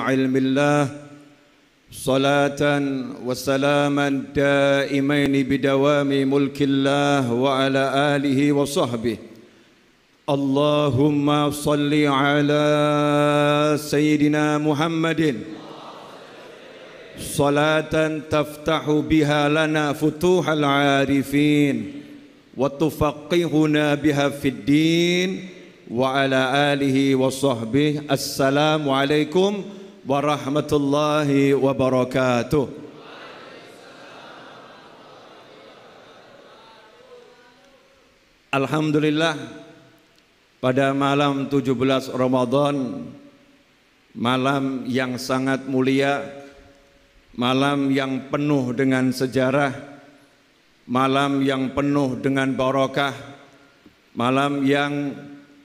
علم الله صلاة وسلاما دائمين بدوام ملك الله وعلى آله وصحبه اللهم صل على سيدنا محمد صلاة تفتح بها لنا فتوح العارفين وتفقهنا بها في الدين وعلى آله وصحبه. Assalamualaikum warahmatullahi wabarakatuh. Alhamdulillah, pada malam 17 Ramadan, malam yang sangat mulia, malam yang penuh dengan sejarah, malam yang penuh dengan barakah, malam yang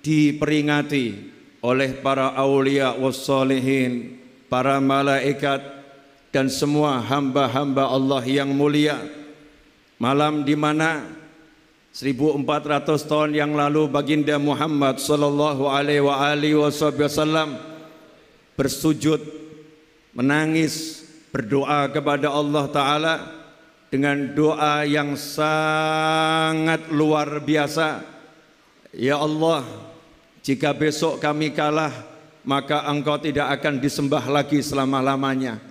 diperingati oleh para aulia wassalihin, para malaikat dan semua hamba-hamba Allah yang mulia. Malam di mana 1400 tahun yang lalu baginda Muhammad sallallahu alaihi wasallam bersujud, menangis, berdoa kepada Allah Ta'ala dengan doa yang sangat luar biasa. Ya Allah, jika besok kami kalah, maka Engkau tidak akan disembah lagi selama-lamanya.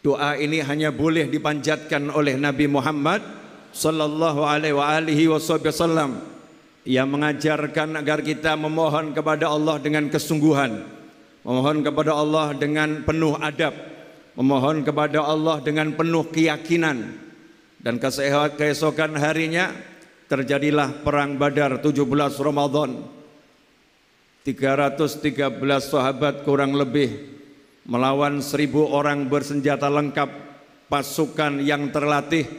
Doa ini hanya boleh dipanjatkan oleh Nabi Muhammad sallallahu alaihi wasallam. Ia mengajarkan agar kita memohon kepada Allah dengan kesungguhan, memohon kepada Allah dengan penuh adab, memohon kepada Allah dengan penuh keyakinan. Dan keesokan harinya terjadilah perang Badar 17 Ramadan. 313 sahabat kurang lebih melawan 1000 orang bersenjata lengkap, pasukan yang terlatih,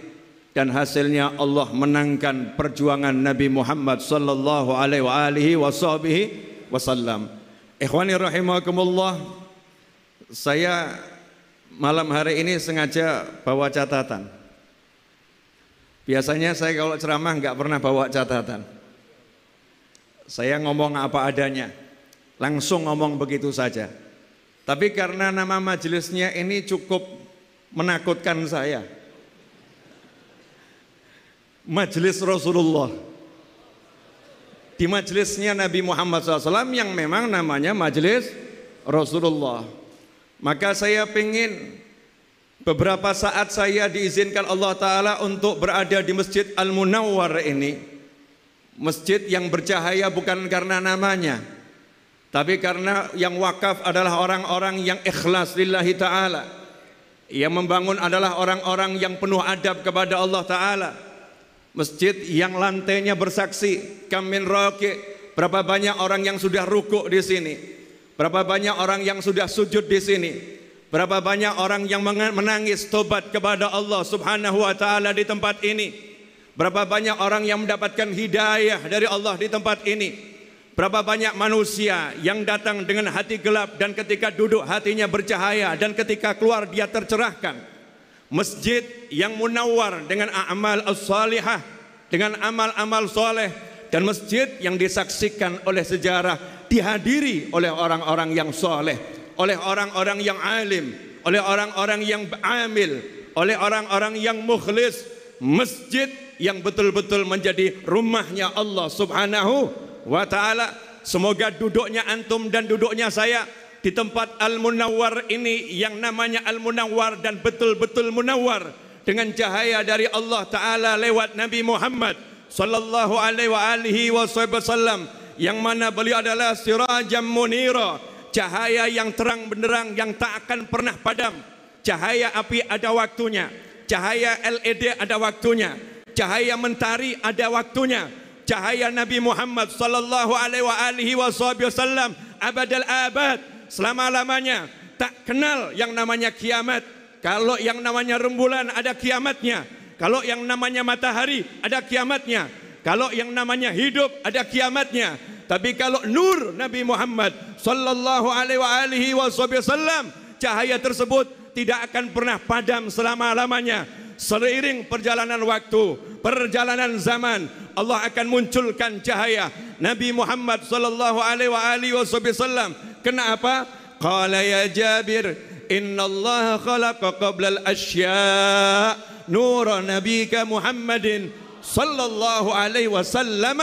dan hasilnya Allah menangkan perjuangan Nabi Muhammad sallallahu alaihi wasallam. Ikhwani rahimakumullah, saya malam hari ini sengaja bawa catatan. Biasanya saya kalau ceramah nggak pernah bawa catatan. Saya ngomong apa adanya, langsung ngomong begitu saja. Tapi karena nama majelisnya ini cukup menakutkan saya, Majelis Rasulullah. Di majelisnya Nabi Muhammad SAW yang memang namanya Majelis Rasulullah. Maka saya ingin beberapa saat saya diizinkan Allah Ta'ala untuk berada di Masjid Al-Munawwar ini. Masjid yang bercahaya bukan karena namanya, tapi karena yang wakaf adalah orang-orang yang ikhlas lillahi ta'ala. Yang membangun adalah orang-orang yang penuh adab kepada Allah Ta'ala. Masjid yang lantainya bersaksi, kam min raqi, berapa banyak orang yang sudah rukuk di sini, berapa banyak orang yang sudah sujud di sini, berapa banyak orang yang menangis tobat kepada Allah Subhanahu wa Ta'ala di tempat ini. Berapa banyak orang yang mendapatkan hidayah dari Allah di tempat ini. Berapa banyak manusia yang datang dengan hati gelap dan ketika duduk hatinya bercahaya dan ketika keluar dia tercerahkan. Masjid yang munawwar dengan amal as-salihah, dengan amal-amal soleh, dan masjid yang disaksikan oleh sejarah, dihadiri oleh orang-orang yang soleh, oleh orang-orang yang alim, oleh orang-orang yang amil, oleh orang-orang yang mukhlis. Masjid yang betul-betul menjadi rumahnya Allah Subhanahu wa Ta'ala. Semoga duduknya antum dan duduknya saya di tempat Al-Munawwar ini yang namanya Al-Munawwar dan betul-betul munawwar dengan cahaya dari Allah Ta'ala lewat Nabi Muhammad sallallahu alaihi wasallam, yang mana beliau adalah sirajam munira, cahaya yang terang benderang yang tak akan pernah padam. Cahaya api ada waktunya, cahaya LED ada waktunya, cahaya mentari ada waktunya, cahaya Nabi Muhammad sallallahu alaihi wasallam abadal abad, selama-lamanya. Tak kenal yang namanya kiamat. Kalau yang namanya rembulan ada kiamatnya, kalau yang namanya matahari ada kiamatnya, kalau yang namanya hidup ada kiamatnya. Tapi kalau nur Nabi Muhammad sallallahu alaihi wasallam, cahaya tersebut tidak akan pernah padam selama-lamanya. Seiring perjalanan waktu, perjalanan zaman, Allah akan munculkan cahaya Nabi Muhammad sallallahu alaihi wasallam. Kenapa? Qala ya Jabir, inna Allah khalaqa qabla al-asya' nura nabika Muhammadin sallallahu alaihi wasallam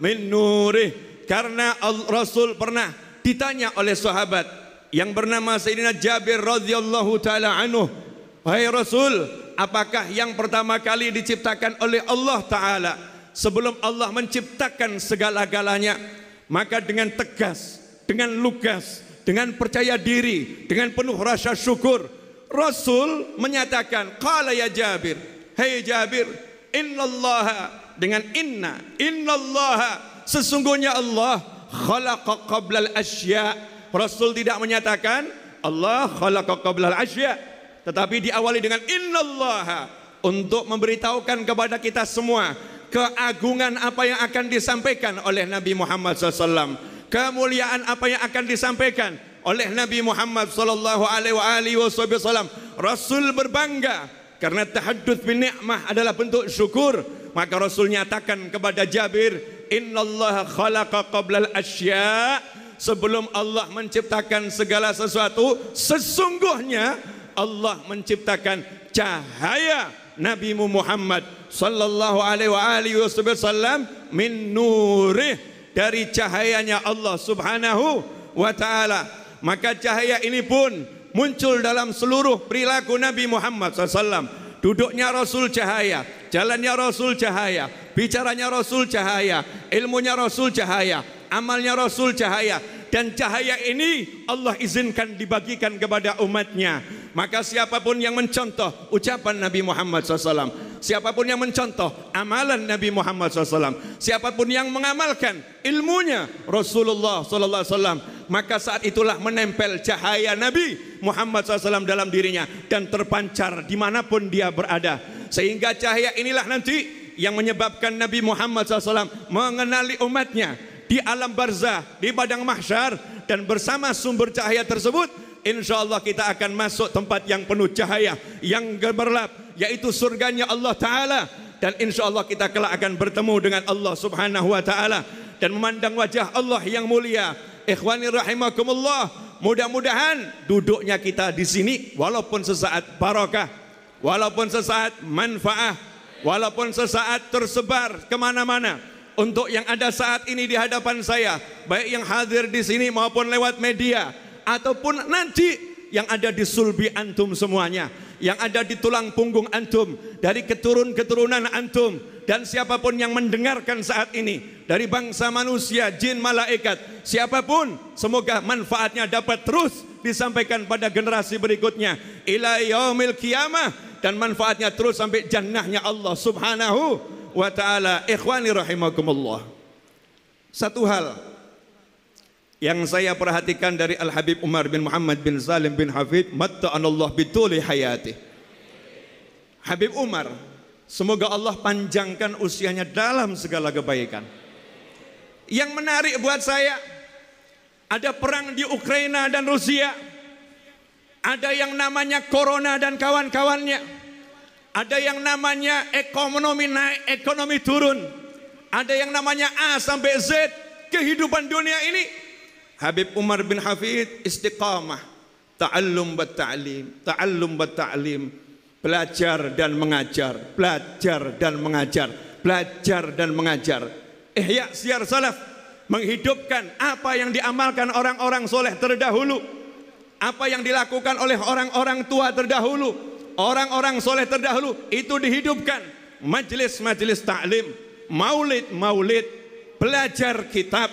min nurih. Karena Rasul pernah ditanya oleh sahabat yang bernama Sayyidina Jabir radhiyallahu taala anhu, wahai Rasul, apakah yang pertama kali diciptakan oleh Allah taala sebelum Allah menciptakan segala-galanya? Maka dengan tegas, dengan lugas, dengan percaya diri, dengan penuh rasa syukur, Rasul menyatakan, qala ya Jabir, hai Jabir, innallaha, dengan innallaha, sesungguhnya Allah khalaqa qablal asya. Rasul tidak menyatakan Allah khalaqa qablal asya, tetapi diawali dengan innallaha untuk memberitahukan kepada kita semua keagungan apa yang akan disampaikan oleh Nabi Muhammad SAW, kemuliaan apa yang akan disampaikan oleh Nabi Muhammad sallallahu alaihi wasallam. Rasul berbangga karena tahadduts bin ni'mah adalah bentuk syukur. Maka Rasul nyatakan kepada Jabir, innallaha khalaqa qablal asya, sebelum Allah menciptakan segala sesuatu, sesungguhnya Allah menciptakan cahaya Nabi Muhammad sallallahu alaihi wasallam min nurih, dari cahayanya Allah subhanahu wa ta'ala. Maka cahaya ini pun muncul dalam seluruh perilaku Nabi Muhammad SAW. Duduknya Rasul cahaya, jalannya Rasul cahaya, bicaranya Rasul cahaya, ilmunya Rasul cahaya, amalnya Rasul cahaya. Dan cahaya ini Allah izinkan dibagikan kepada umatnya. Maka siapapun yang mencontoh ucapan Nabi Muhammad SAW, siapapun yang mencontoh amalan Nabi Muhammad SAW, siapapun yang mengamalkan ilmunya Rasulullah SAW, maka saat itulah menempel cahaya Nabi Muhammad SAW dalam dirinya dan terpancar dimanapun dia berada. Sehingga cahaya inilah nanti yang menyebabkan Nabi Muhammad SAW mengenali umatnya di alam barzah, di padang mahsyar, dan bersama sumber cahaya tersebut insyaallah kita akan masuk tempat yang penuh cahaya, yang gemerlap, yaitu surganya Allah Ta'ala. Dan insyaallah kita kelak akan bertemu dengan Allah Subhanahu wa Ta'ala dan memandang wajah Allah yang mulia. Ikhwani rahimakumullah, mudah-mudahan duduknya kita di sini walaupun sesaat barakah, walaupun sesaat manfaah, walaupun sesaat tersebar kemana-mana. Untuk yang ada saat ini di hadapan saya, baik yang hadir di sini maupun lewat media, ataupun nanti yang ada di sulbi antum semuanya, yang ada di tulang punggung antum, dari keturunan antum, dan siapapun yang mendengarkan saat ini, dari bangsa manusia, jin, malaikat, siapapun, semoga manfaatnya dapat terus disampaikan pada generasi berikutnya ila yaumil qiyamah, dan manfaatnya terus sampai jannahnya Allah Subhanahu wa ta'ala. Ikhwani rahimakumullah, satu hal yang saya perhatikan dari Al-Habib Umar bin Muhammad bin Salim bin Hafid, matta'anallah bituli hayati. Habib Umar, semoga Allah panjangkan usianya dalam segala kebaikan. Yang menarik buat saya, ada perang di Ukraina dan Rusia, ada yang namanya corona dan kawan-kawannya, ada yang namanya ekonomi naik, ekonomi turun, ada yang namanya A sampai Z. Kehidupan dunia ini, Habib Umar bin Hafid istiqamah, ta'allum bat ta'lim, ta'allum bat ta'lim, belajar dan mengajar, belajar dan mengajar, belajar dan mengajar. Ihya syiar salaf, menghidupkan apa yang diamalkan orang-orang soleh terdahulu, apa yang dilakukan oleh orang-orang tua terdahulu, orang-orang soleh terdahulu, itu dihidupkan. Majelis-majelis ta'lim, maulid-maulid, belajar kitab,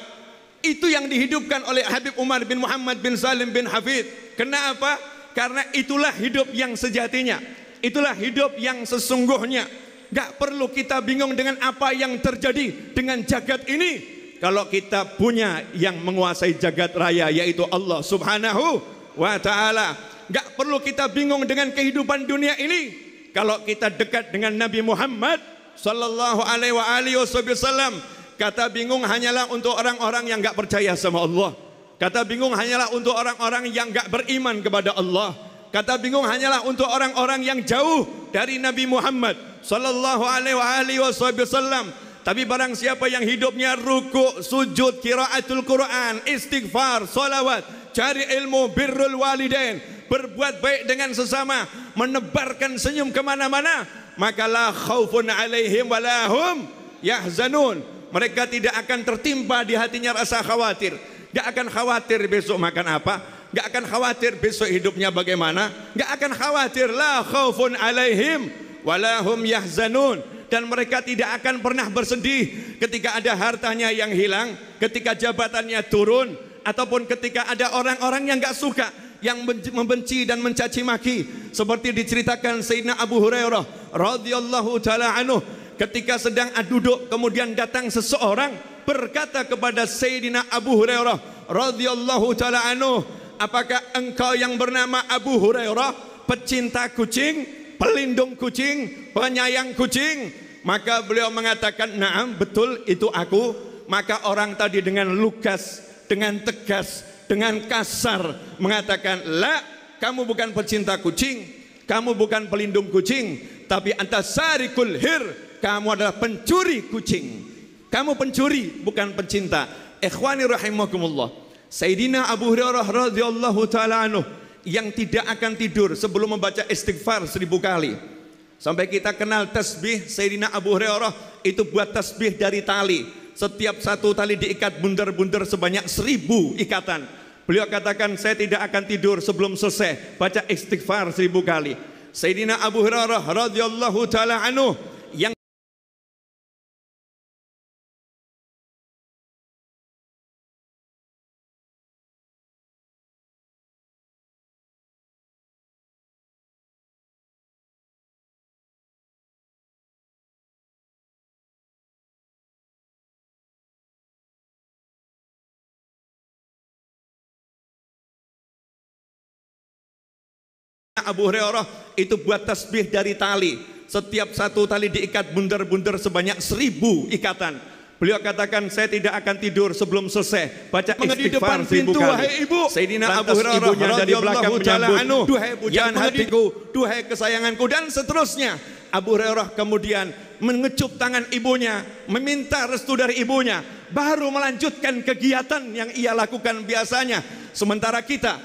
itu yang dihidupkan oleh Habib Umar bin Muhammad bin Salim bin Hafid. Kenapa? Karena itulah hidup yang sejatinya, itulah hidup yang sesungguhnya. Gak perlu kita bingung dengan apa yang terjadi dengan jagat ini, kalau kita punya yang menguasai jagat raya, yaitu Allah Subhanahu wa ta'ala. Gak perlu kita bingung dengan kehidupan dunia ini, kalau kita dekat dengan Nabi Muhammad sallallahu alaihi wasallam. Kata bingung hanyalah untuk orang-orang yang gak percaya sama Allah. Kata bingung hanyalah untuk orang-orang yang gak beriman kepada Allah. Kata bingung hanyalah untuk orang-orang yang jauh dari Nabi Muhammad sallallahu alaihi wasallam. Tapi barang siapa yang hidupnya ruku, sujud, qiraatul Quran, istighfar, salawat, cari ilmu, birrul walidain, berbuat baik dengan sesama, menebarkan senyum kemana-mana, maka la khaufun alaihim walahum yahzanun. Mereka tidak akan tertimpa di hatinya rasa khawatir. Gak akan khawatir besok makan apa, gak akan khawatir besok hidupnya bagaimana, gak akan khawatir. La khaufun alaihim walahum yahzanun. Dan mereka tidak akan pernah bersedih ketika ada hartanya yang hilang, ketika jabatannya turun, ataupun ketika ada orang-orang yang gak suka, yang membenci dan mencaci maki. Seperti diceritakan Sayyidina Abu Hurairah radhiyallahu taala anhu, ketika sedang duduk, kemudian datang seseorang berkata kepada Sayyidina Abu Hurairah radhiyallahu taala anhu, apakah engkau yang bernama Abu Hurairah, pecinta kucing, pelindung kucing, penyayang kucing? Maka beliau mengatakan, "Na'am, betul, itu aku." Maka orang tadi dengan lugas, dengan tegas, dengan kasar mengatakan, "La, kamu bukan pecinta kucing, kamu bukan pelindung kucing, tapi anta sarikul hir, kamu adalah pencuri kucing. Kamu pencuri, bukan pencinta." Ikhwani rahimakumullah, Sayyidina Abu Hurairah radhiyallahu taala anhu yang tidak akan tidur sebelum membaca istighfar 1000 kali. Sampai kita kenal tasbih Sayyidina Abu Hurairah itu buat tasbih dari tali. Setiap satu tali diikat bundar-bundar sebanyak 1000 ikatan. Beliau katakan, saya tidak akan tidur sebelum selesai baca istighfar 1000 kali. Sayyidina Abu Hurairah radhiyallahu taala anhu yang Abu Hurairah itu buat tasbih dari tali. Setiap satu tali diikat bundar-bundar sebanyak 1000 ikatan. Beliau katakan, saya tidak akan tidur sebelum selesai baca istighfar 1000 kali. Ibu. Sayyidina Abu Hurairah dari belakang menyambut, "Duhai pujaan hatiku, duhai kesayanganku," dan seterusnya. Abu Hurairah kemudian mengecup tangan ibunya, meminta restu dari ibunya, baru melanjutkan kegiatan yang ia lakukan biasanya. Sementara kita,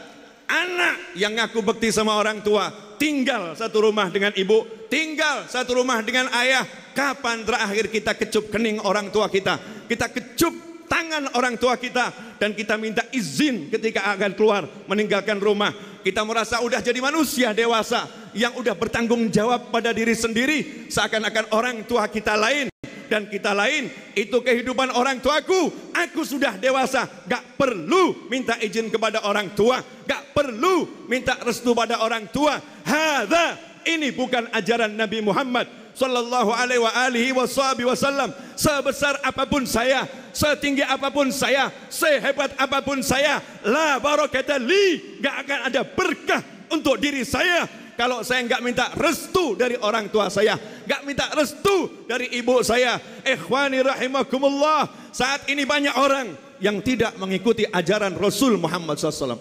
anak yang ngaku bekti sama orang tua, tinggal satu rumah dengan ibu, tinggal satu rumah dengan ayah. Kapan terakhir kita kecup kening orang tua kita? Kita kecup tangan orang tua kita, dan kita minta izin ketika akan keluar meninggalkan rumah. Kita merasa udah jadi manusia dewasa yang udah bertanggung jawab pada diri sendiri, seakan-akan orang tua kita lain dan kita lain. Itu kehidupan orang tuaku. Aku sudah dewasa, gak perlu minta izin kepada orang tua, gak perlu minta restu pada orang tua. Hadza, ini bukan ajaran Nabi Muhammad sallallahu alaihi wasallam. Sebesar apapun saya, setinggi apapun saya, sehebat apapun saya, la barakata li, gak akan ada berkah untuk diri saya kalau saya enggak minta restu dari orang tua saya, enggak minta restu dari ibu saya. Ikhwani rahimakumullah, saat ini banyak orang yang tidak mengikuti ajaran Rasul Muhammad SAW,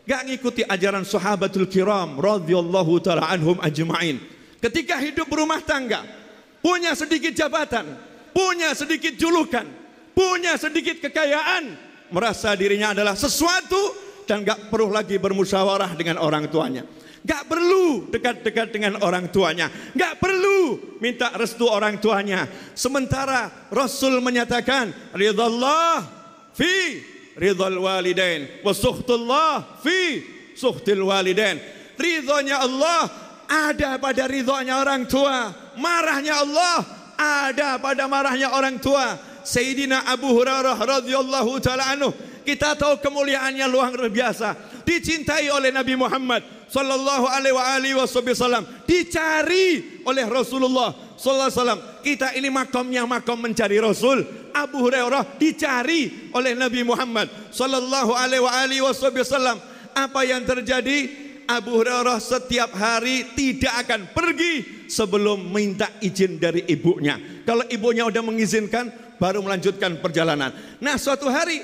enggak mengikuti ajaran sahabatul kiram radhiyallahu taala anhum ajma'in. Ketika hidup berumah tangga, punya sedikit jabatan, punya sedikit julukan, punya sedikit kekayaan, merasa dirinya adalah sesuatu dan enggak perlu lagi bermusyawarah dengan orang tuanya. Gak perlu dekat-dekat dengan orang tuanya, gak perlu minta restu orang tuanya. Sementara Rasul menyatakan, ridallah fi ridal walidain wa sukhtullah fi sukhtil walidain. Ridhonya Allah ada pada ridhonya orang tua, marahnya Allah ada pada marahnya orang tua. Sayyidina Abu Hurairah radhiyallahu taala anhu, kita tahu kemuliaannya luar biasa, dicintai oleh Nabi Muhammad sallallahu alaihi wasallam, dicari oleh Rasulullah sallallahu alaihi wasallam. Kita ini makamnya makam mencari Rasul. Abu Hurairah dicari oleh Nabi Muhammad sallallahu alaihi wasallam. Apa yang terjadi? Abu Hurairah setiap hari tidak akan pergi sebelum minta izin dari ibunya. Kalau ibunya udah mengizinkan, baru melanjutkan perjalanan. Nah, suatu hari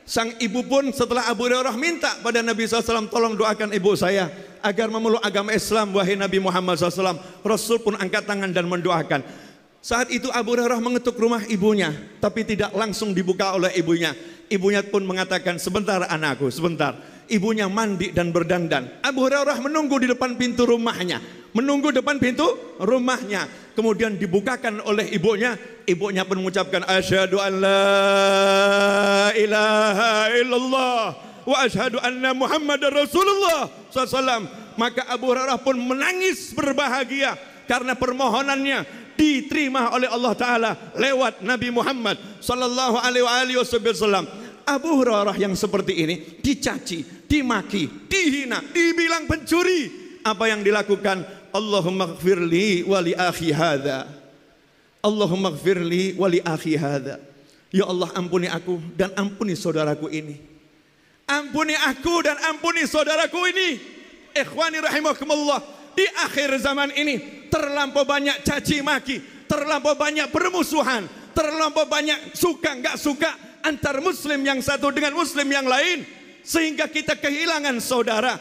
sang ibu pun setelah Abu Hurairah minta pada Nabi SAW, tolong doakan ibu saya agar memeluk agama Islam, wahai Nabi Muhammad SAW. Rasul pun angkat tangan dan mendoakan. Saat itu Abu Hurairah mengetuk rumah ibunya, tapi tidak langsung dibuka oleh ibunya. Ibunya pun mengatakan, sebentar anakku, sebentar. Ibunya mandi dan berdandan. Abu Hurairah menunggu di depan pintu rumahnya. Menunggu depan pintu rumahnya. Kemudian dibukakan oleh ibunya. Ibunya pun mengucapkan, asyhadu an la ilaha illallah wa asyhadu anna Muhammadar Rasulullah SAW. Maka Abu Hurairah pun menangis berbahagia karena permohonannya diterima oleh Allah Ta'ala lewat Nabi Muhammad Sallallahu Alaihi Wasallam. Abu Hurairah yang seperti ini dicaci, dimaki, dihina, dibilang pencuri. Apa yang dilakukan? Allahumma gfirli wali akhi hadha. Allahumma gfirli wali akhi hadha. Ya Allah, ampuni aku dan ampuni saudaraku ini. Ampuni aku dan ampuni saudaraku ini. Ikhwani rahimakumullah, di akhir zaman ini terlampau banyak caci maki, terlampau banyak permusuhan, terlampau banyak suka nggak suka antar muslim yang satu dengan muslim yang lain, sehingga kita kehilangan saudara.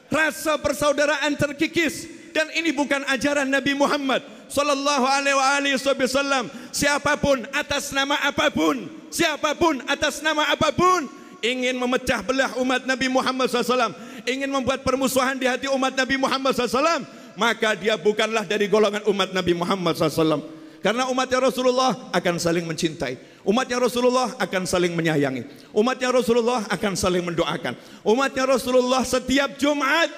Rasa persaudaraan terkikis, dan ini bukan ajaran Nabi Muhammad Sallallahu Alaihi Wasallam. Siapapun atas nama apapun, siapapun atas nama apapun ingin memecah belah umat Nabi Muhammad SAW, ingin membuat permusuhan di hati umat Nabi Muhammad SAW, maka dia bukanlah dari golongan umat Nabi Muhammad SAW. Karena umatnya Rasulullah akan saling mencintai, umatnya Rasulullah akan saling menyayangi, umatnya Rasulullah akan saling mendoakan. Umatnya Rasulullah setiap Jumat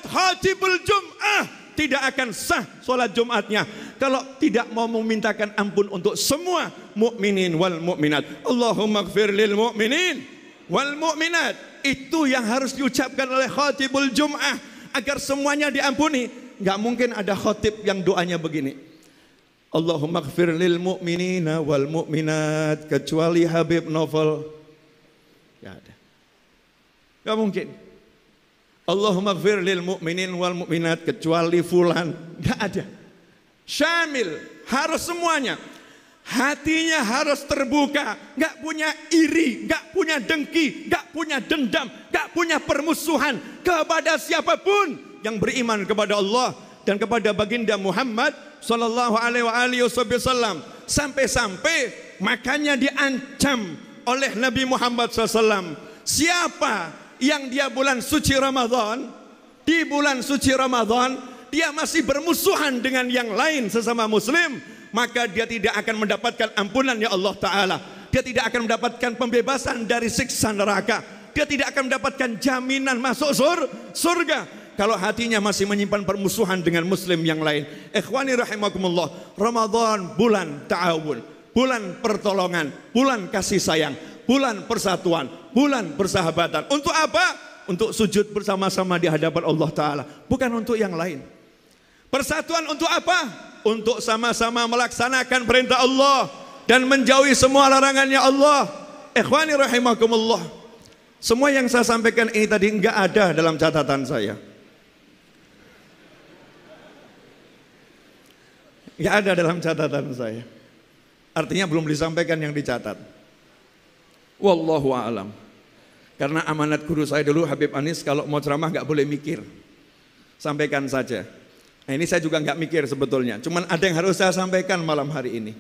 khatibul Jum'ah tidak akan sah sholat Jumatnya kalau tidak mau memintakan ampun untuk semua mukminin wal mukminat. Allahumma gfir lil mukminin wal mukminat. Itu yang harus diucapkan oleh khatibul Jum'ah agar semuanya diampuni. Gak mungkin ada khatib yang doanya begini, Allahumma gfir lil mu'minina wal mu'minat, kecuali Habib Novel. Gak ada, gak mungkin. Allahumma gfir lil mu'minin wal mu'minat, kecuali fulan. Gak ada. Syamil, harus semuanya. Hatinya harus terbuka, gak punya iri, gak punya dengki, gak punya dendam, gak punya permusuhan kepada siapapun yang beriman kepada Allah dan kepada baginda Muhammad Sallallahu Alaihi Wasallam. Sampai-sampai makanya diancam oleh Nabi Muhammad SAW. Siapa yang dia bulan suci Ramadan, di bulan suci Ramadan dia masih bermusuhan dengan yang lain sesama muslim, maka dia tidak akan mendapatkan ampunan ya Allah Ta'ala. Dia tidak akan mendapatkan pembebasan dari siksa neraka. Dia tidak akan mendapatkan jaminan masuk surga kalau hatinya masih menyimpan permusuhan dengan muslim yang lain. Ikhwani rahimakumullah, Ramadan bulan ta'awun, bulan pertolongan, bulan kasih sayang, bulan persatuan, bulan persahabatan. Untuk apa? Untuk sujud bersama-sama di hadapan Allah Ta'ala, bukan untuk yang lain. Persatuan untuk apa? Untuk sama-sama melaksanakan perintah Allah dan menjauhi semua larangannya Allah. Ikhwani rahimakumullah, semua yang saya sampaikan ini tadi enggak ada dalam catatan saya. Enggak ada dalam catatan saya. Artinya belum disampaikan yang dicatat. Wallahu a'lam. Karena amanat guru saya dulu Habib Anis, kalau mau ceramah nggak boleh mikir, sampaikan saja. Nah ini saya juga nggak mikir sebetulnya, cuman ada yang harus saya sampaikan malam hari ini.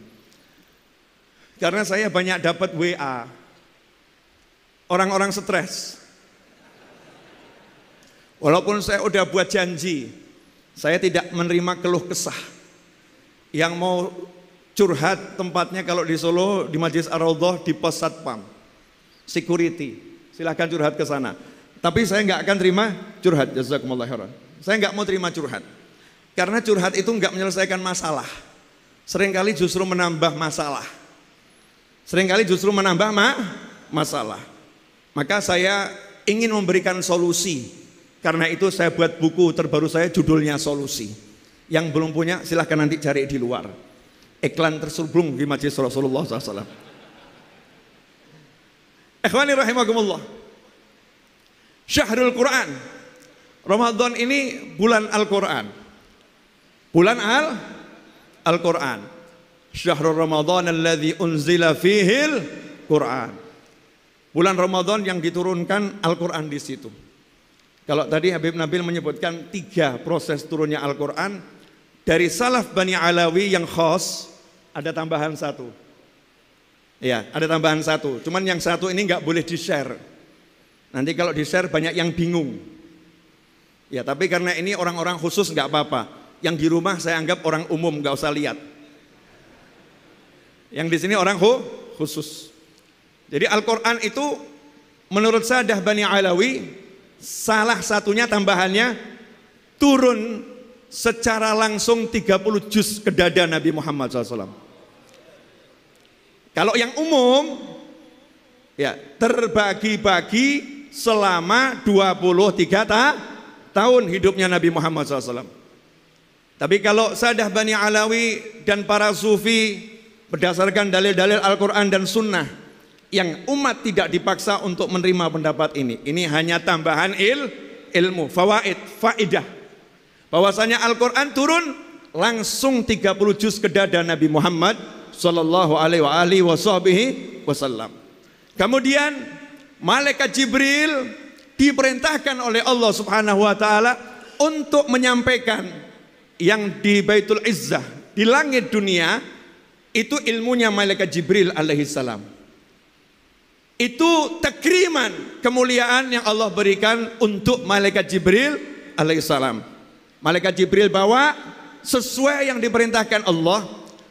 Karena saya banyak dapat WA orang-orang stres. Walaupun saya udah buat janji, saya tidak menerima keluh kesah. Yang mau curhat tempatnya kalau di Solo di Majlis Ar-Raudhah di pos Satpam security, silahkan curhat ke sana. Tapi saya nggak akan terima curhat. Jazakumullah khairan. Saya nggak mau terima curhat, karena curhat itu nggak menyelesaikan masalah. Seringkali justru menambah masalah. Seringkali justru menambah masalah. Maka saya ingin memberikan solusi. Karena itu saya buat buku terbaru saya, judulnya Solusi. Yang belum punya silahkan nanti cari di luar. Iklan terselubung di Majlis Rasulullah SAW. Ikhwani rahimakumullah, Syahrul Quran. Ramadan ini bulan Al-Quran. Bulan Al-Quran. Syahrul Ramadan alladzi unzila fihil Quran. Bulan Ramadan yang diturunkan Al-Quran di situ. Kalau tadi Habib Nabil menyebutkan 3 proses turunnya Al-Quran, dari salaf Bani Alawi yang khas, ada tambahan 1. Ya, ada tambahan satu. Cuman yang satu ini nggak boleh di-share. Nanti kalau di-share banyak yang bingung. Ya, tapi karena ini orang-orang khusus nggak apa-apa. Yang di rumah saya anggap orang umum, nggak usah lihat. Yang di sini orang khusus. Jadi Al-Quran itu menurut Sadah Bani Alawi, salah satunya tambahannya turun secara langsung 30 juz ke dada Nabi Muhammad SAW. Kalau yang umum, ya terbagi-bagi selama 23 tahun hidupnya Nabi Muhammad SAW. Tapi kalau Sadah Bani Alawi dan para sufi berdasarkan dalil-dalil Al-Quran dan Sunnah, yang umat tidak dipaksa untuk menerima pendapat ini. Ini hanya tambahan ilmu, faidah. Bahwasanya Al-Quran turun langsung 30 juz ke dada Nabi Muhammad sallallahu alaihi wasallam. Kemudian malaikat Jibril diperintahkan oleh Allah Subhanahu wa taala untuk menyampaikan yang di Baitul Izzah, di langit dunia, itu ilmunya malaikat Jibril alaihi salam. Itu takriman, kemuliaan yang Allah berikan untuk malaikat Jibril alaihi salam. Malaikat Jibril bawa sesuai yang diperintahkan Allah.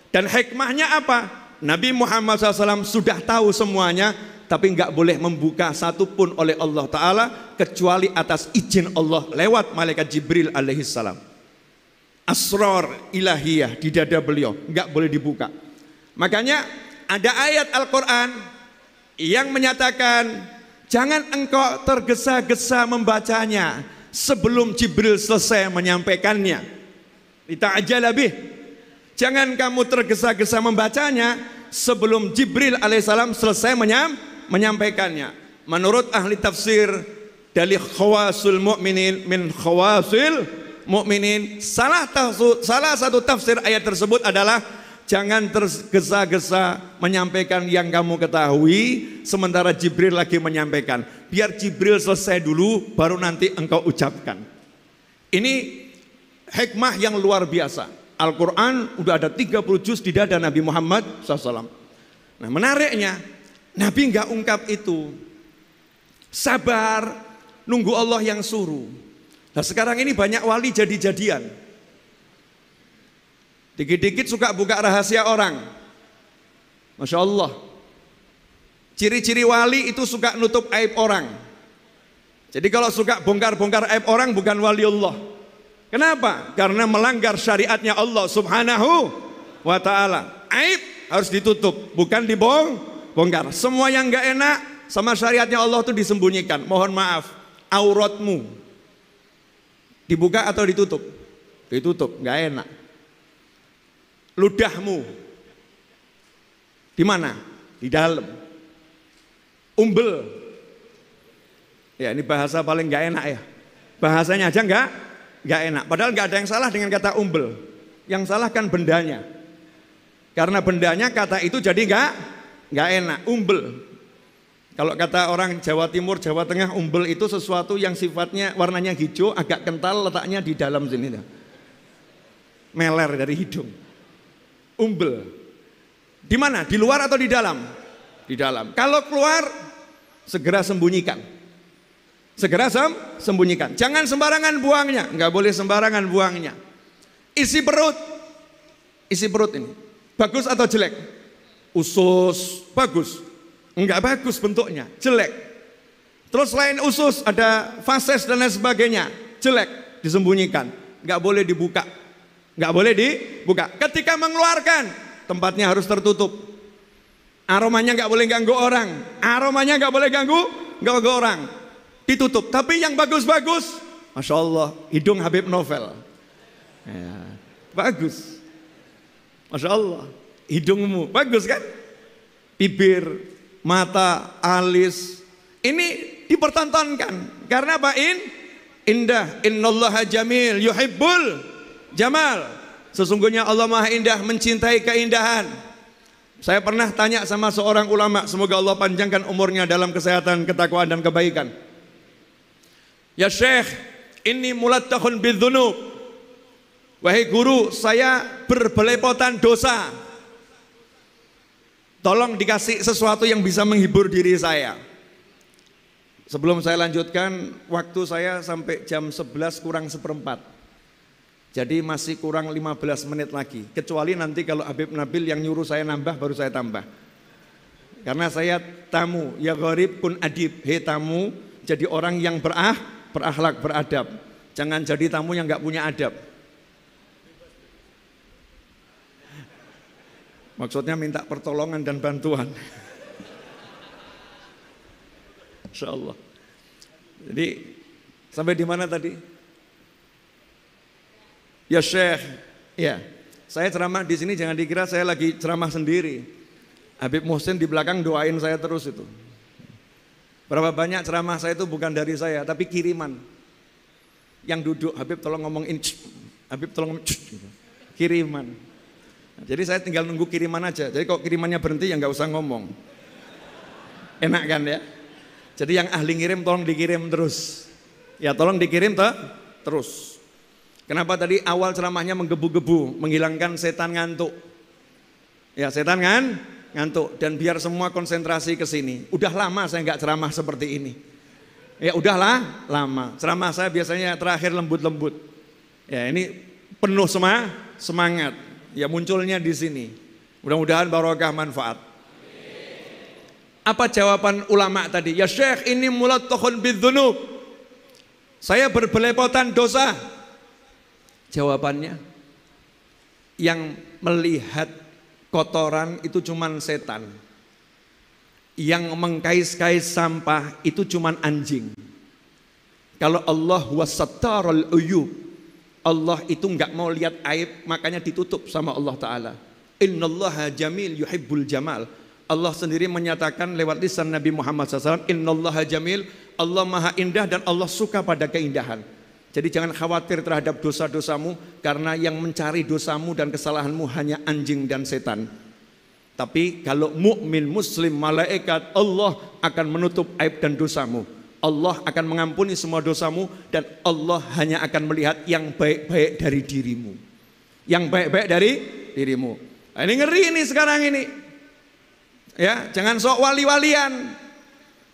Dan hikmahnya apa? Nabi Muhammad SAW sudah tahu semuanya, tapi nggak boleh membuka satupun oleh Allah Ta'ala kecuali atas izin Allah lewat malaikat Jibril alaihissalam. Asrar ilahiyah di dada beliau nggak boleh dibuka. Makanya ada ayat Al-Quran yang menyatakan jangan engkau tergesa-gesa membacanya sebelum Jibril selesai menyampaikannya. Lita'ajjala bih. Jangan kamu tergesa-gesa membacanya sebelum Jibril alaihissalam selesai menyampaikannya. Menurut ahli tafsir, dari khawasul mu'minin min khawasil mu'minin, salah satu tafsir ayat tersebut adalah jangan tergesa-gesa menyampaikan yang kamu ketahui sementara Jibril lagi menyampaikan. Biar Jibril selesai dulu baru nanti engkau ucapkan. Ini hikmah yang luar biasa. Al-Quran udah ada 30 juz di dada Nabi Muhammad SAW. Nah menariknya, Nabi nggak ungkap itu. Sabar, nunggu Allah yang suruh. Nah sekarang ini banyak wali jadi-jadian. Dikit-dikit suka buka rahasia orang. Masya Allah. Ciri-ciri wali itu suka nutup aib orang. Jadi kalau suka bongkar-bongkar aib orang bukan waliullah. Kenapa? Karena melanggar syariatnya Allah Subhanahu wa ta'ala. Aib harus ditutup, bukan dibongkar. Semua yang gak enak sama syariatnya Allah itu disembunyikan. Mohon maaf, auratmu dibuka atau ditutup? Ditutup, gak enak. Ludahmu di mana? Di dalam. Umbel. Ya ini bahasa paling gak enak ya. Bahasanya aja gak enak. Padahal gak ada yang salah dengan kata umbel. Yang salah kan bendanya. Karena bendanya kata itu jadi gak enak. Umbel. Kalau kata orang Jawa Timur, Jawa Tengah, umbel itu sesuatu yang sifatnya warnanya hijau, agak kental, letaknya di dalam sini. Meler dari hidung. Umbel. Di mana? Di luar atau di dalam? Di dalam. Kalau keluar, segera sembunyikan. Segera sembunyikan. Jangan sembarangan buangnya. Nggak boleh sembarangan buangnya. Isi perut. Isi perut ini. Bagus atau jelek? Usus. Bagus. Enggak bagus bentuknya. Jelek. Terus selain usus ada fases dan lain sebagainya. Jelek. Disembunyikan. Nggak boleh dibuka. Nggak boleh dibuka. Ketika mengeluarkan, tempatnya harus tertutup. Aromanya nggak boleh ganggu orang. Aromanya nggak boleh ganggu orang. Ditutup. Tapi yang bagus-bagus, Masya Allah, hidung Habib Novel. Ya, bagus. Masya Allah, hidungmu bagus kan? Bibir, mata, alis. Ini dipertontonkan. Karena apa? Indah. Innallaha jamil yuhibbul jamal. Sesungguhnya Allah Maha Indah, mencintai keindahan. Saya pernah tanya sama seorang ulama, semoga Allah panjangkan umurnya dalam kesehatan, ketakwaan dan kebaikan. Ya Syekh, ini mulattahun bidzunub. Wahai guru, saya berbelepotan dosa. Tolong dikasih sesuatu yang bisa menghibur diri saya. Sebelum saya lanjutkan, waktu saya sampai jam 11 kurang seperempat. Jadi masih kurang 15 menit lagi. Kecuali nanti kalau Habib Nabil yang nyuruh saya nambah, baru saya tambah. Karena saya tamu, ya gharib kun adib. Hei tamu, jadi orang yang berakhlak, beradab. Jangan jadi tamu yang gak punya adab. Maksudnya minta pertolongan dan bantuan. Insya Allah. Jadi sampai di mana tadi? Ya Syekh, ya. Saya ceramah di sini jangan dikira saya lagi ceramah sendiri. Habib Muhsin di belakang doain saya terus itu. Berapa banyak ceramah saya itu bukan dari saya, tapi kiriman. Yang duduk, Habib tolong ngomongin, Habib tolong ngomongin, gitu. Kiriman. Jadi saya tinggal nunggu kiriman aja. Jadi kalau kirimannya berhenti ya nggak usah ngomong. Enak kan ya? Jadi yang ahli ngirim tolong dikirim terus. Ya tolong dikirim terus. Kenapa tadi awal ceramahnya menggebu-gebu, menghilangkan setan ngantuk. Ya setan kan ngantuk, dan biar semua konsentrasi ke sini. Udah lama saya nggak ceramah seperti ini. Ya udahlah lama. Ceramah saya biasanya terakhir lembut-lembut. Ya ini penuh semangat. Ya munculnya di sini. Mudah-mudahan barokah manfaat. Apa jawaban ulama tadi? Ya Syekh, ini mulattakhun bidzunub. Saya berbelepotan dosa. Jawabannya, yang melihat kotoran itu cuman setan. Yang mengkais-kais sampah itu cuman anjing. Kalau Allah wasattarul uyub, Allah itu enggak mau lihat aib, makanya ditutup sama Allah Ta'ala. Innallaha jamil yuhibbul jamal. Allah sendiri menyatakan lewat lisan Nabi Muhammad SAW, Innallaha jamil, Allah maha indah dan Allah suka pada keindahan. Jadi jangan khawatir terhadap dosa-dosamu, karena yang mencari dosamu dan kesalahanmu hanya anjing dan setan. Tapi kalau mukmin, muslim, malaikat, Allah akan menutup aib dan dosamu. Allah akan mengampuni semua dosamu, dan Allah hanya akan melihat yang baik-baik dari dirimu. Yang baik-baik dari dirimu. Nah, ini ngeri ini sekarang ini. Ya, jangan sok wali-walian.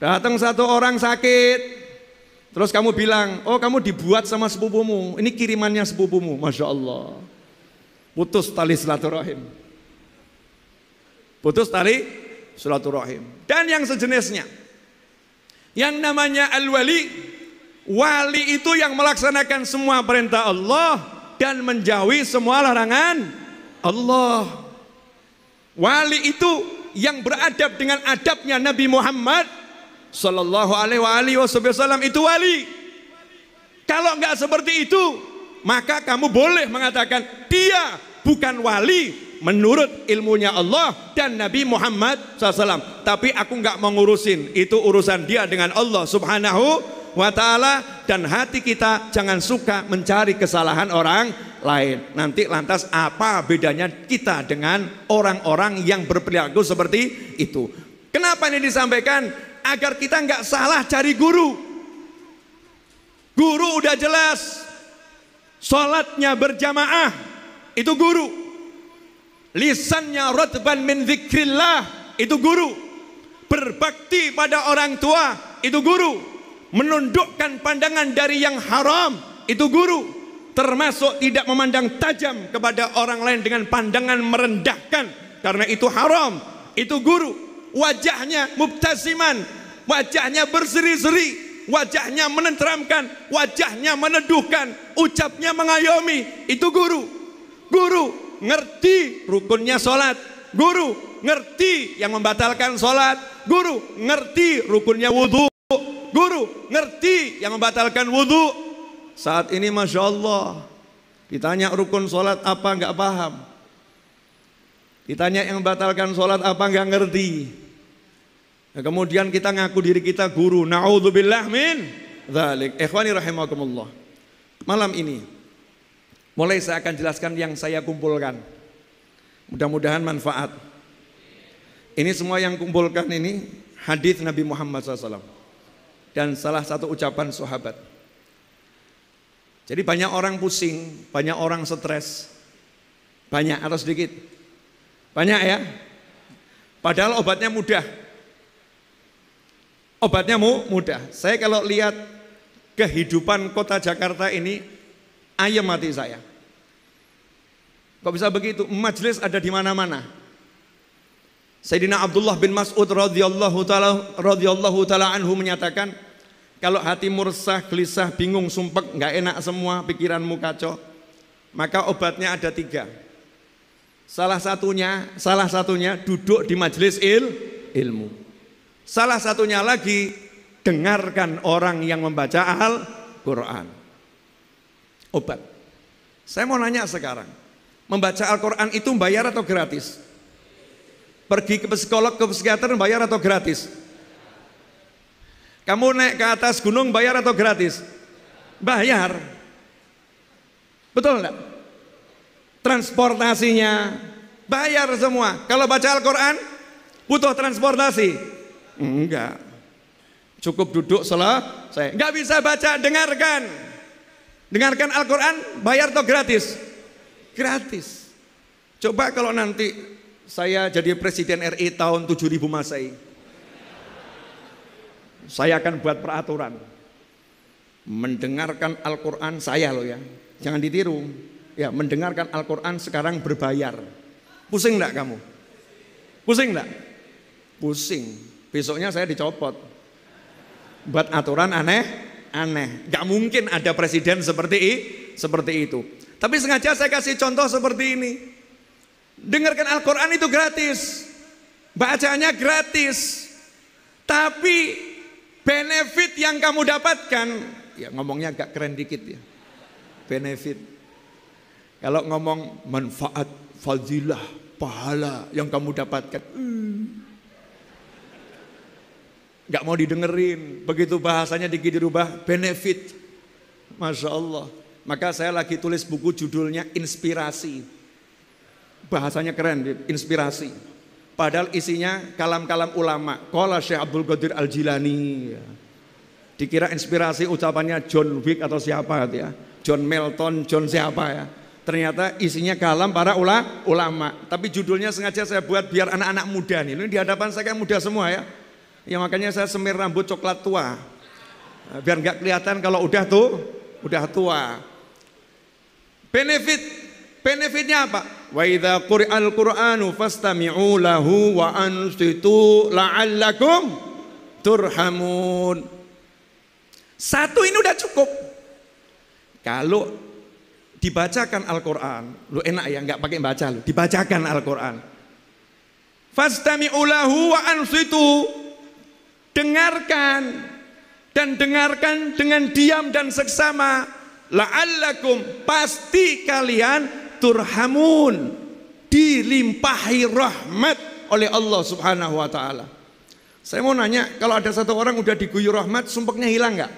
Datang satu orang sakit, terus kamu bilang, oh kamu dibuat sama sepupumu. Ini kirimannya sepupumu, Masya Allah. Putus tali silaturahim. Putus tali silaturahim. Dan yang sejenisnya. Yang namanya al-wali, wali itu yang melaksanakan semua perintah Allah dan menjauhi semua larangan Allah. Wali itu yang beradab dengan adabnya Nabi Muhammad Sallallahu alaihi wasallam, itu wali. Kalau enggak seperti itu, maka kamu boleh mengatakan dia bukan wali menurut ilmunya Allah dan Nabi Muhammad SAW. Tapi aku nggak mau ngurusin, itu urusan dia dengan Allah Subhanahu wa ta'ala. Dan hati kita jangan suka mencari kesalahan orang lain. Nanti lantas apa bedanya kita dengan orang-orang yang berperilaku seperti itu? Kenapa ini disampaikan? Agar kita nggak salah cari guru. Guru udah jelas, sholatnya berjamaah, itu guru. Lisannya rotban min dzikrillah, itu guru. Berbakti pada orang tua, itu guru. Menundukkan pandangan dari yang haram, itu guru. Termasuk tidak memandang tajam kepada orang lain dengan pandangan merendahkan, karena itu haram, itu guru. Wajahnya mubtasiman, wajahnya berseri-seri, wajahnya menenteramkan, wajahnya meneduhkan, ucapnya mengayomi, itu guru. Guru ngerti rukunnya sholat, guru ngerti yang membatalkan sholat, guru ngerti rukunnya wudhu, guru ngerti yang membatalkan wudhu. Saat ini Masya Allah, ditanya rukun sholat apa nggak paham, ditanya yang membatalkan sholat apa nggak ngerti. Nah, kemudian kita ngaku diri kita guru. Na'udzubillah min dzalik. Ikhwani rahimakumullah, malam ini mulai saya akan jelaskan yang saya kumpulkan. Mudah-mudahan manfaat. Ini semua yang kumpulkan ini hadis Nabi Muhammad SAW dan salah satu ucapan sahabat. Jadi banyak orang pusing, banyak orang stres. Banyak atau sedikit? Banyak ya? Padahal obatnya mudah. Obatnya mudah. Saya kalau lihat kehidupan kota Jakarta ini, ayam mati saya. Kok bisa begitu? Majelis ada di mana-mana. Sayyidina Abdullah bin Mas'ud radhiyallahu taala anhu menyatakan, kalau hatimu resah, gelisah, bingung, sumpek, nggak enak semua, pikiranmu kacau, maka obatnya ada 3. Salah satunya duduk di majelis ilmu. Salah satunya lagi dengarkan orang yang membaca Al-Quran. Obat. Saya mau nanya sekarang, membaca Al-Quran itu bayar atau gratis? Pergi ke psikolog, ke psikiater bayar atau gratis? Kamu naik ke atas gunung bayar atau gratis? Bayar. Betul enggak? Transportasinya bayar semua. Kalau baca Al-Quran butuh transportasi? Enggak. Cukup duduk selesai. Enggak bisa baca, dengarkan. Dengarkan Al-Quran bayar atau gratis? Gratis. Coba kalau nanti saya jadi Presiden RI tahun 7000 Masehi, saya akan buat peraturan mendengarkan Al-Quran, saya loh ya, jangan ditiru ya, mendengarkan Al-Quran sekarang berbayar. Pusing enggak kamu? Pusing enggak? Pusing. Besoknya saya dicopot. Buat aturan aneh. Gak mungkin ada presiden seperti itu. Tapi sengaja saya kasih contoh seperti ini. Dengarkan Al-Quran itu gratis, bacanya gratis, tapi benefit yang kamu dapatkan, ya ngomongnya agak keren dikit ya, benefit. Kalau ngomong manfaat, fadilah, pahala yang kamu dapatkan, gak mau didengerin. Begitu bahasanya dikit dirubah, benefit. Masya Allah. Maka saya lagi tulis buku judulnya Inspirasi. Bahasanya keren, inspirasi. Padahal isinya kalam-kalam ulama. Qala Syekh Abdul Qadir Al-Jilani. Dikira inspirasi ucapannya John Wick atau siapa ya, John Milton, John siapa ya. Ternyata isinya kalam para ulama. Tapi judulnya sengaja saya buat biar anak-anak muda nih. Ini di hadapan saya kan muda semua ya. Ya makanya saya semir rambut coklat tua. Biar nggak kelihatan kalau udah tua. Benefitnya apa? Wa idza quri'al Qur'anu fastami'u lahu wa ansitu la'allakum turhamun. Satu ini udah cukup. Kalau dibacakan Al-Quran, lu enak ya, nggak pakai baca lu, dibacakan Al-Quran. Fastami'u lahu wa ansitu, dengarkan dan dengarkan dengan diam dan seksama. La'allakum, pasti kalian turhamun, dilimpahi rahmat oleh Allah Subhanahu wa taala. Saya mau nanya, kalau ada satu orang udah diguyur rahmat, sumpeknya hilang nggak?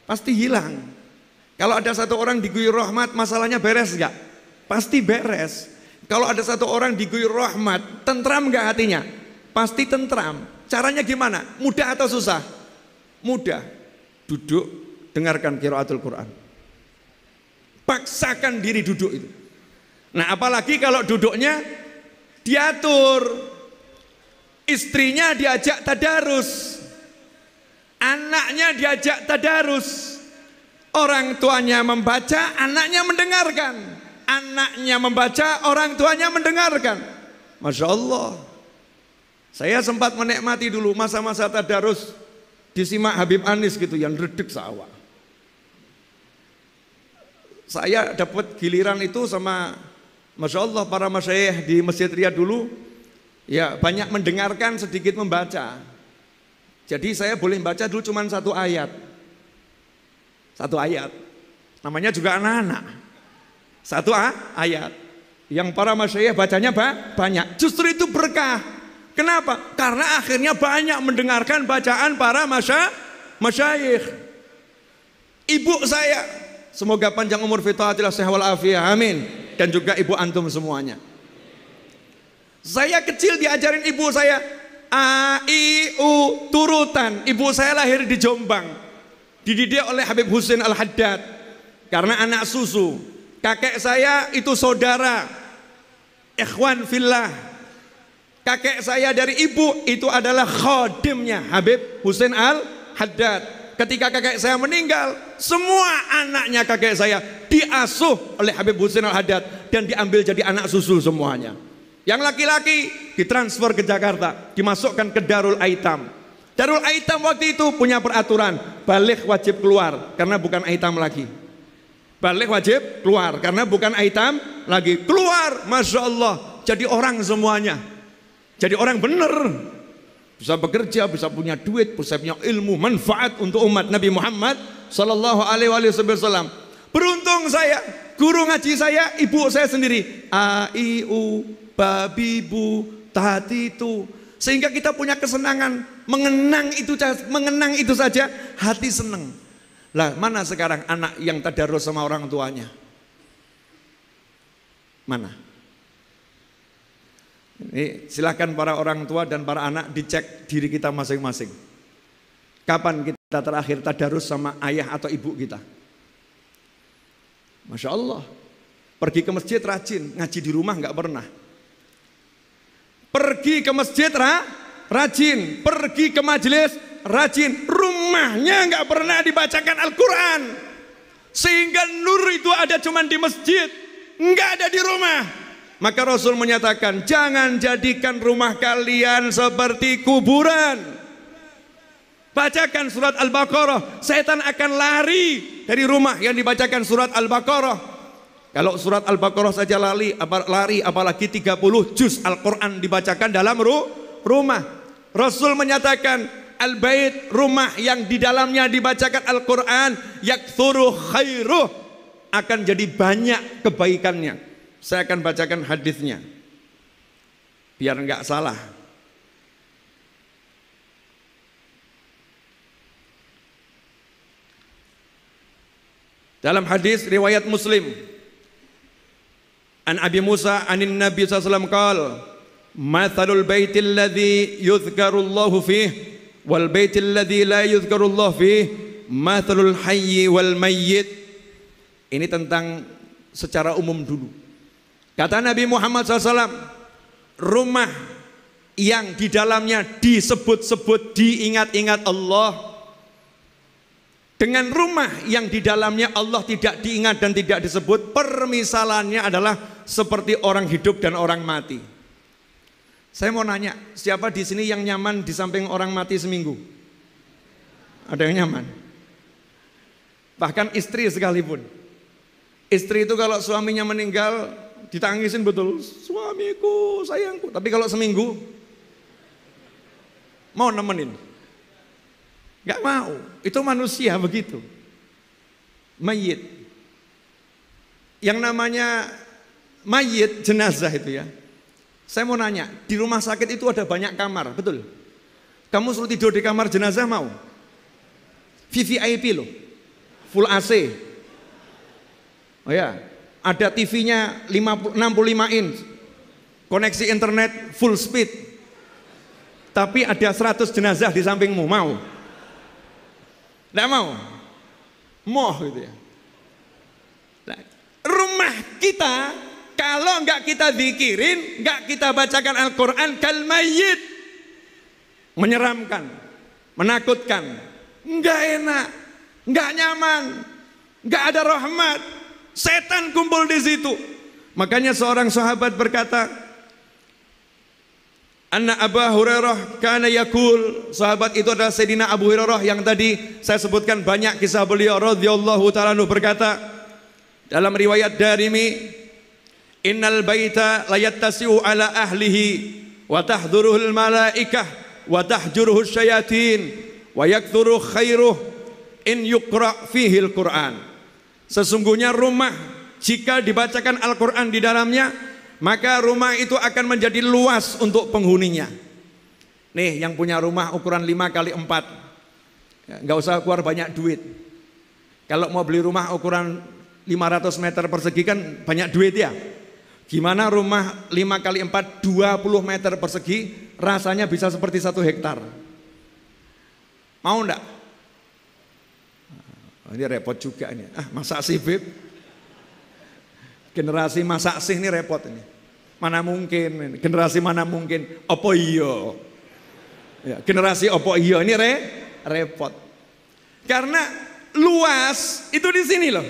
Pasti hilang. Kalau ada satu orang diguyur rahmat, masalahnya beres nggak? Pasti beres. Kalau ada satu orang diguyur rahmat, tentram nggak hatinya? Pasti tentram. Caranya gimana? Mudah atau susah? Mudah. Duduk, dengarkan qiraatul Quran. Paksakan diri duduk itu. Nah, apalagi kalau duduknya diatur, istrinya diajak tadarus, anaknya diajak tadarus, orang tuanya membaca, anaknya mendengarkan, anaknya membaca, orang tuanya mendengarkan. Masya Allah. Saya sempat menikmati dulu masa-masa tadarus disimak Habib Anis gitu, yang redek sawah. Saya dapat giliran itu sama, Masya Allah, para masyayikh di Masjid Riyadh dulu, ya banyak mendengarkan, sedikit membaca. Jadi saya boleh baca dulu cuma satu ayat. Satu ayat. Namanya juga anak-anak. Satu ayat. Yang para masyayikh bacanya banyak. Justru itu berkah. Kenapa? Karena akhirnya banyak mendengarkan bacaan para masyayikh. Ibu saya, semoga panjang umur fi taatillah sehat wal afiyah, amin. Dan juga ibu antum semuanya. Saya kecil diajarin ibu saya A, I, U, turutan. Ibu saya lahir di Jombang, dididik oleh Habib Husin Al-Haddad karena anak susu. Kakek saya itu saudara, ikhwan fillah. Kakek saya dari ibu itu adalah khodimnya Habib Husain Al-Haddad. Ketika kakek saya meninggal, semua anaknya kakek saya diasuh oleh Habib Husain Al-Haddad dan diambil jadi anak susu semuanya. Yang laki-laki ditransfer ke Jakarta, dimasukkan ke Darul Aitam. Darul Aitam waktu itu punya peraturan, balik wajib keluar karena bukan aitam lagi. Balik wajib keluar karena bukan aitam lagi. Keluar, Masya Allah, jadi orang semuanya. Jadi orang benar, bisa bekerja, bisa punya duit, bisa punya ilmu, manfaat untuk umat Nabi Muhammad Sallallahu Alaihi Wasallam. Beruntung saya, guru ngaji saya, ibu saya sendiri. A, I, U, babi, bu, tati, tu. Sehingga kita punya kesenangan, mengenang itu saja, hati senang. Lah mana sekarang anak yang tadarus sama orang tuanya? Mana? Ini silakan para orang tua dan para anak dicek diri kita masing-masing. Kapan kita terakhir tadarus sama ayah atau ibu kita? Masya Allah. Pergi ke masjid rajin, ngaji di rumah nggak pernah. Pergi ke masjid rajin, pergi ke majelis rajin, rumahnya nggak pernah dibacakan Al-Quran. Sehingga nur itu ada cuman di masjid, nggak ada di rumah. Maka Rasul menyatakan, jangan jadikan rumah kalian seperti kuburan. Bacakan surat Al-Baqarah, setan akan lari dari rumah yang dibacakan surat Al-Baqarah. Kalau surat Al-Baqarah saja lari apalagi 30 juz Al-Quran dibacakan dalam rumah. Rasul menyatakan, al-bait, rumah yang di dalamnya dibacakan Al-Quran, yaktsuru khairuh, akan jadi banyak kebaikannya. Saya akan bacakan hadisnya biar enggak salah. Dalam hadis riwayat Muslim, an Abi Musa anin Nabi sallallahu alaihi wasallam qala, mathalul baitil ladzi yuzkarullahu fihi wal baitil ladzi la yuzkarullahu fihi mathalul hayyi wal mayyit. Ini tentang secara umum dulu. Kata Nabi Muhammad SAW, rumah yang di dalamnya disebut-sebut, diingat-ingat Allah, dengan rumah yang di dalamnya Allah tidak diingat dan tidak disebut, permisalannya adalah seperti orang hidup dan orang mati. Saya mau nanya, siapa di sini yang nyaman di samping orang mati seminggu? Ada yang nyaman? Bahkan istri sekalipun. Istri itu kalau suaminya meninggal, ditangisin betul, suamiku, sayangku. Tapi kalau seminggu mau nemenin, nggak mau. Itu manusia begitu. Mayit. Yang namanya mayit, jenazah itu ya. Saya mau nanya, di rumah sakit itu ada banyak kamar, betul? Kamu suruh tidur di kamar jenazah mau? VVIP loh, full AC. Oh ya, ada TV-nya 65 inch, koneksi internet full speed. Tapi ada 100 jenazah di sampingmu, mau? Nggak mau? Moh gitu ya. Nah, rumah kita kalau nggak kita zikirin, nggak kita bacakan Al-Quran, kal mayyit, menyeramkan, menakutkan, nggak enak, nggak nyaman, nggak ada rahmat. Setan kumpul di situ. Makanya seorang sahabat berkata, anna Abu Hurairah kana yaqul, sahabat itu adalah Sayyidina Abu Hurairah yang tadi saya sebutkan banyak kisah beliau radhiyallahu ta'ala anhu, berkata dalam riwayat Darimi, innal baita la yattasi'u ala ahlihi wa tahdhuruhul malaikah wa tahjuruhus syayatin wa yakthuru khairuh in yuqra fihi al-Qur'an. Sesungguhnya rumah jika dibacakan Al-Quran di dalamnya, maka rumah itu akan menjadi luas untuk penghuninya. Nih yang punya rumah ukuran 5x4, nggak usah keluar banyak duit. Kalau mau beli rumah ukuran 500 meter persegi kan banyak duit ya. Gimana rumah 5x4 20 meter persegi rasanya bisa seperti 1 hektar. Mau enggak? Ini repot juga ini. Masak sih Beb. Generasi masak sih ini repot ini. Mana mungkin, generasi mana mungkin, opo iya. Ya, generasi opo iya ini repot. Karena luas itu di sini loh.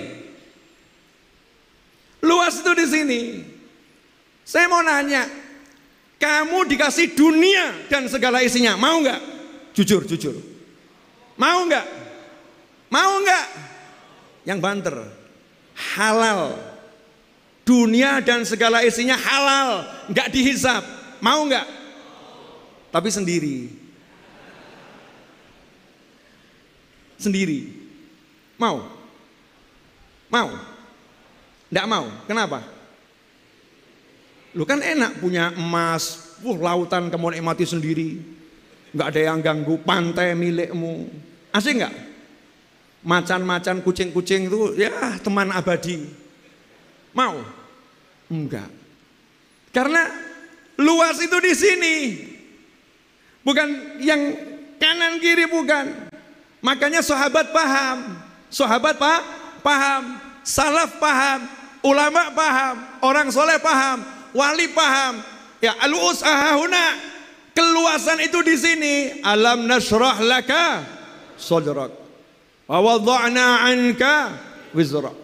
Luas itu di sini. Saya mau nanya, kamu dikasih dunia dan segala isinya, mau nggak? Jujur. Mau nggak? Mau nggak? Yang banter, halal. Dunia dan segala isinya halal, nggak dihisap. Mau nggak? Tapi sendiri. Mau? Nggak mau. Kenapa? Lu kan enak punya emas, lautan kamu nikmati sendiri, nggak ada yang ganggu, pantai milikmu. Asik nggak? Macan-macan, kucing-kucing itu ya teman abadi. Mau? Enggak. Karena luas itu di sini. Bukan yang kanan kiri, bukan. Makanya sahabat paham. Paham. Salaf paham. Ulama paham. Orang soleh paham. Wali paham. Ya al-us ahahuna. Keluasan itu di sini. Alam nashrah laka sadrak. Wa wada'na anka wizrak.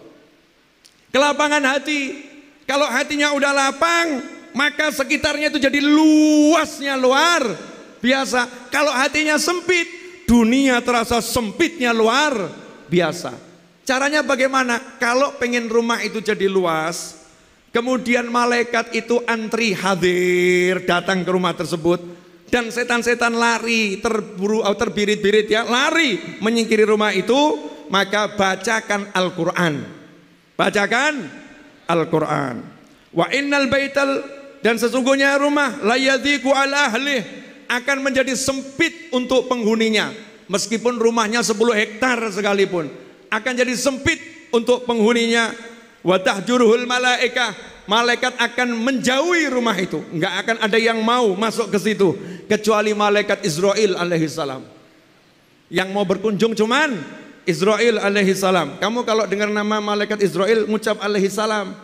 Kelapangan hati. Kalau hatinya udah lapang, maka sekitarnya itu jadi luasnya luar biasa. Kalau hatinya sempit, dunia terasa sempitnya luar biasa. Caranya bagaimana? Kalau pengen rumah itu jadi luas, kemudian malaikat itu antri hadir datang ke rumah tersebut, dan setan-setan lari terbirit-birit ya, lari menyingkiri rumah itu, maka bacakan Al-Quran. Bacakan Al-Quran. Wa innal baital, dan sesungguhnya rumah layadhiku ala ahlih, akan menjadi sempit untuk penghuninya. Meskipun rumahnya 10 hektar sekalipun, akan jadi sempit untuk penghuninya. Wa tahjuruhul malaikah, malaikat akan menjauhi rumah itu. Enggak akan ada yang mau masuk ke situ kecuali malaikat Israil alaihi salam. Yang mau berkunjung cuman Israil alaihi salam. Kamu kalau dengar nama malaikat Israil ngucap alaihi salam.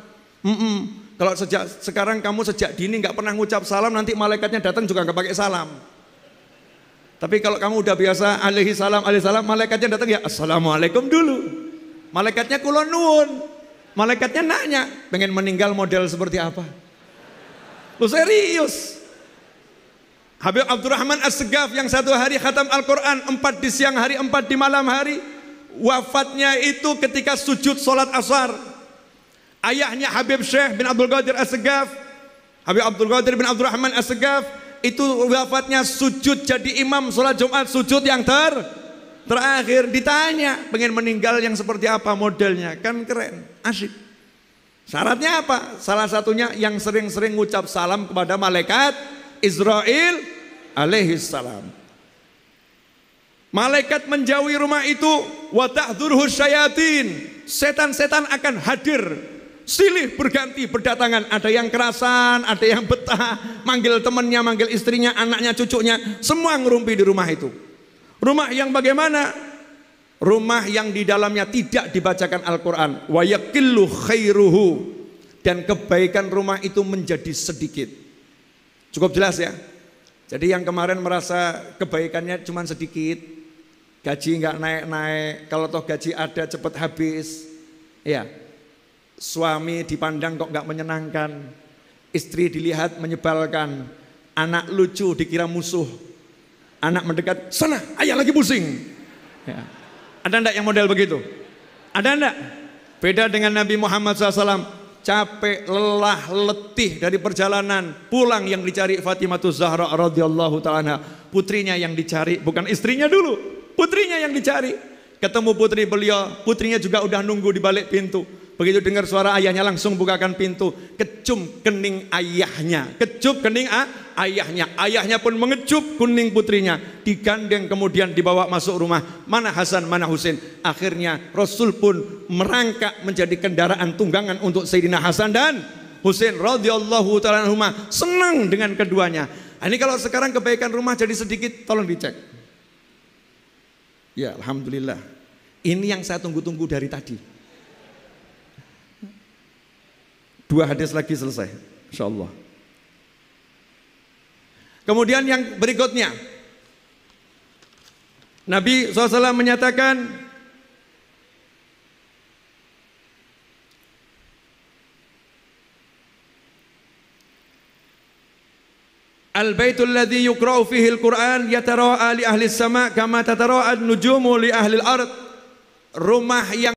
Kalau sekarang kamu sejak dini nggak pernah ngucap salam, nanti malaikatnya datang juga nggak pakai salam. Tapi kalau kamu udah biasa alaihi salam, malaikatnya datang ya assalamualaikum dulu. Malaikatnya kulon nuwun. Malaikatnya nanya, pengen meninggal model seperti apa? Lu serius? Habib Abdurrahman As-Segaf yang 1 hari khatam Al-Quran, 4 di siang hari, 4 di malam hari, wafatnya itu ketika sujud sholat asar. Ayahnya Habib Syekh bin Abdul Qadir As-Segaf, Habib Abdul Qadir bin Abdurrahman As-Segaf, itu wafatnya sujud jadi imam sholat Jumat, sujud yang terakhir. Ditanya pengen meninggal yang seperti apa modelnya, kan keren, asyik. Syaratnya apa? Salah satunya yang sering-sering ngucap salam kepada malaikat Israil alaihi salam. Malaikat menjauhi rumah itu, wa tahdhuruhu syayatin, setan-setan akan hadir silih berganti berdatangan. Ada yang kerasan, ada yang betah, manggil temannya, manggil istrinya, anaknya, cucunya, semua ngerumpi di rumah itu. Rumah yang bagaimana? Rumah yang di dalamnya tidak dibacakan Al-Quran. Wa yaqillu khairuhu, dan kebaikan rumah itu menjadi sedikit. Cukup jelas ya. Jadi yang kemarin merasa kebaikannya cuma sedikit, gaji nggak naik-naik, kalau toh gaji ada cepat habis, ya. Suami dipandang kok nggak menyenangkan, istri dilihat menyebalkan, anak lucu dikira musuh, anak mendekat, sana ayah lagi pusing. Ya. Ada enggak yang model begitu? Ada enggak? Beda dengan Nabi Muhammad SAW. Capek, lelah, letih dari perjalanan, pulang yang dicari Fatimah Zahra radhiyallahu ta'ala, putrinya yang dicari, bukan istrinya dulu, putrinya yang dicari. Ketemu putri beliau, putrinya juga udah nunggu di balik pintu. Begitu dengar suara ayahnya langsung bukakan pintu, kecup kening ayahnya, kecup kening ayahnya. Ayahnya pun mengecup kuning putrinya, digandeng kemudian dibawa masuk rumah. Mana Hasan, mana Husain? Akhirnya Rasul pun merangkak menjadi kendaraan tunggangan untuk Sayyidina Hasan dan Husain radhiyallahu ta'ala anhuma. Senang dengan keduanya. Ini kalau sekarang kebaikan rumah jadi sedikit, tolong dicek. Ya alhamdulillah. Ini yang saya tunggu-tunggu dari tadi. 2 hadis lagi selesai, insyaallah. Kemudian yang berikutnya, Nabi SAW menyatakan, Al-baitul ladzi yuqra'u fihi al-Qur'an yatara'a li ahli as-sama' kama tatara'a an-nujumu li ahli al-ard. Rumah yang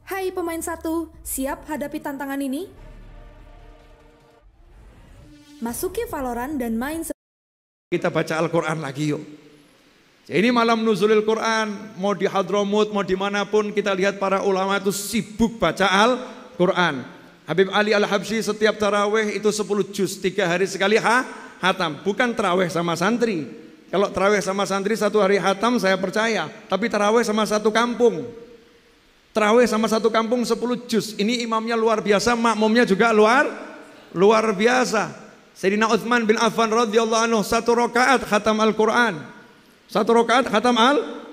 Hai pemain satu, siap hadapi tantangan ini? Masuki Valorant dan main. Kita baca Al-Quran lagi yuk. Ini malam nuzulil Quran, mau di Hadramut, mau dimanapun kita lihat para ulama itu sibuk baca Al-Quran. Habib Ali Al-Habsyi setiap taraweh itu 10 juz, 3 hari sekali hatam. Bukan taraweh sama santri. Kalau taraweh sama santri 1 hari hatam saya percaya. Tapi taraweh sama satu kampung. Tarawih sama satu kampung 10 juz. Ini imamnya luar biasa, makmumnya juga luar biasa. Sayyidina Utsman bin Affan radhiyallahu anhu 1 rakaat khatam Al-Quran. 1 rakaat khatam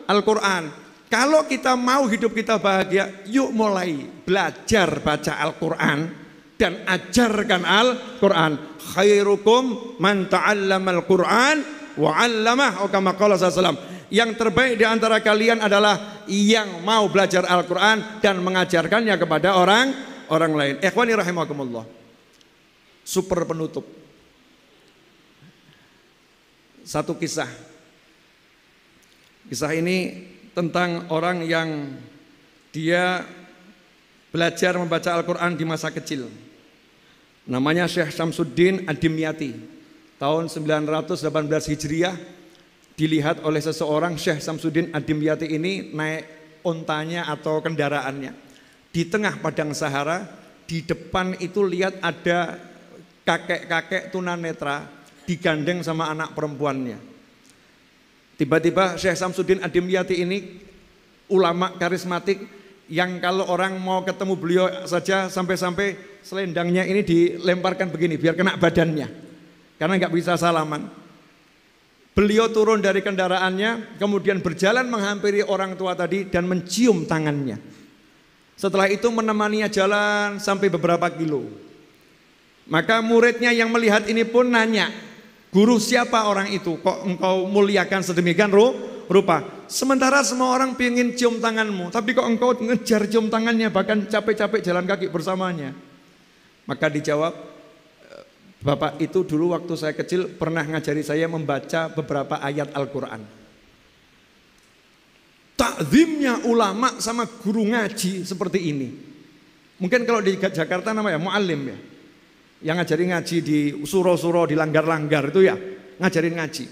Al-Quran. Kalau kita mau hidup kita bahagia, yuk mulai belajar baca Al-Quran dan ajarkan Al-Quran. Khairukum man ta'allama Al-Quran wa 'allamah, atau kama qala sallallahu. Yang terbaik di antara kalian adalah yang mau belajar Al-Quran dan mengajarkannya kepada orang lain. Ikhwani rahimakumullah. Super penutup. Satu kisah. Kisah ini tentang orang yang dia belajar membaca Al-Quran di masa kecil. Namanya Syekh Syamsuddin Ad-Dimyati. Tahun 918 Hijriah. Dilihat oleh seseorang, Syekh Syamsuddin Ad-Dimyati ini naik ontanya atau kendaraannya di tengah padang Sahara. Di depan itu lihat ada kakek-kakek tunanetra digandeng sama anak perempuannya. Tiba-tiba Syekh Syamsuddin Ad-Dimyati ini ulama karismatik yang kalau orang mau ketemu beliau saja sampai-sampai selendangnya ini dilemparkan begini biar kena badannya karena nggak bisa salaman. Beliau turun dari kendaraannya, kemudian berjalan menghampiri orang tua tadi dan mencium tangannya. Setelah itu menemaninya jalan sampai beberapa kilo. Maka muridnya yang melihat ini pun nanya, guru siapa orang itu? Kok engkau muliakan sedemikian rupa? Sementara semua orang ingin cium tanganmu, tapi kok engkau ngejar cium tangannya, bahkan capek-capek jalan kaki bersamanya. Maka dijawab, Bapak itu dulu waktu saya kecil pernah ngajari saya membaca beberapa ayat Al-Quran. Takzimnya ulama sama guru ngaji seperti ini. Mungkin kalau di Jakarta namanya muallim ya. Yang ngajari ngaji di suro-suro, di langgar-langgar itu ya, ngajarin ngaji.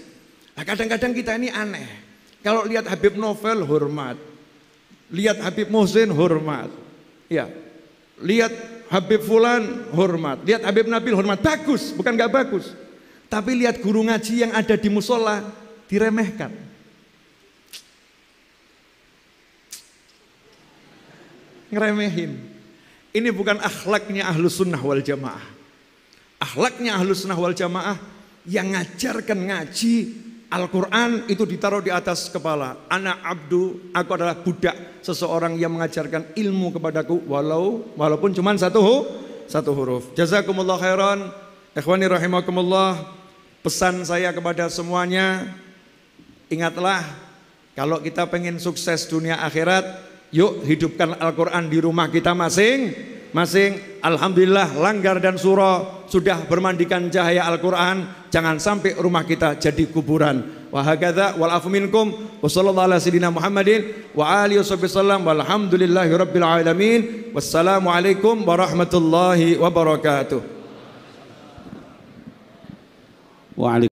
Nah, kadang-kadang kita ini aneh. Kalau lihat Habib Novel hormat. Lihat Habib Muhsin hormat. Ya. Lihat Habib Fulan hormat, lihat Habib Nabil hormat, bagus, bukan gak bagus. Tapi lihat guru ngaji yang ada di musola diremehkan. Ngeremehin. Ini bukan akhlaknya Ahlus Sunnah wal Jamaah. Akhlaknya Ahlus Sunnah wal Jamaah yang ngajarkan ngaji Al-Quran itu ditaruh di atas kepala. Ana abdu, aku adalah budak, seseorang yang mengajarkan ilmu kepadaku walaupun cuma satu huruf. Jazakumullah khairan. Ikhwani rahimakumullah. Pesan saya kepada semuanya, ingatlah kalau kita pengen sukses dunia akhirat, yuk hidupkan Al-Quran di rumah kita masing-masing. Alhamdulillah langgar dan suro sudah bermandikan cahaya Al-Quran. Jangan sampai rumah kita jadi kuburan. Wa hakadza wal afu minkum wa sallallahu ala sayyidina Muhammadin wa alihi wasallam walhamdulillahi rabbil alamin. Wassalamu alaikum warahmatullahi wabarakatuh. Waalaikumsalam.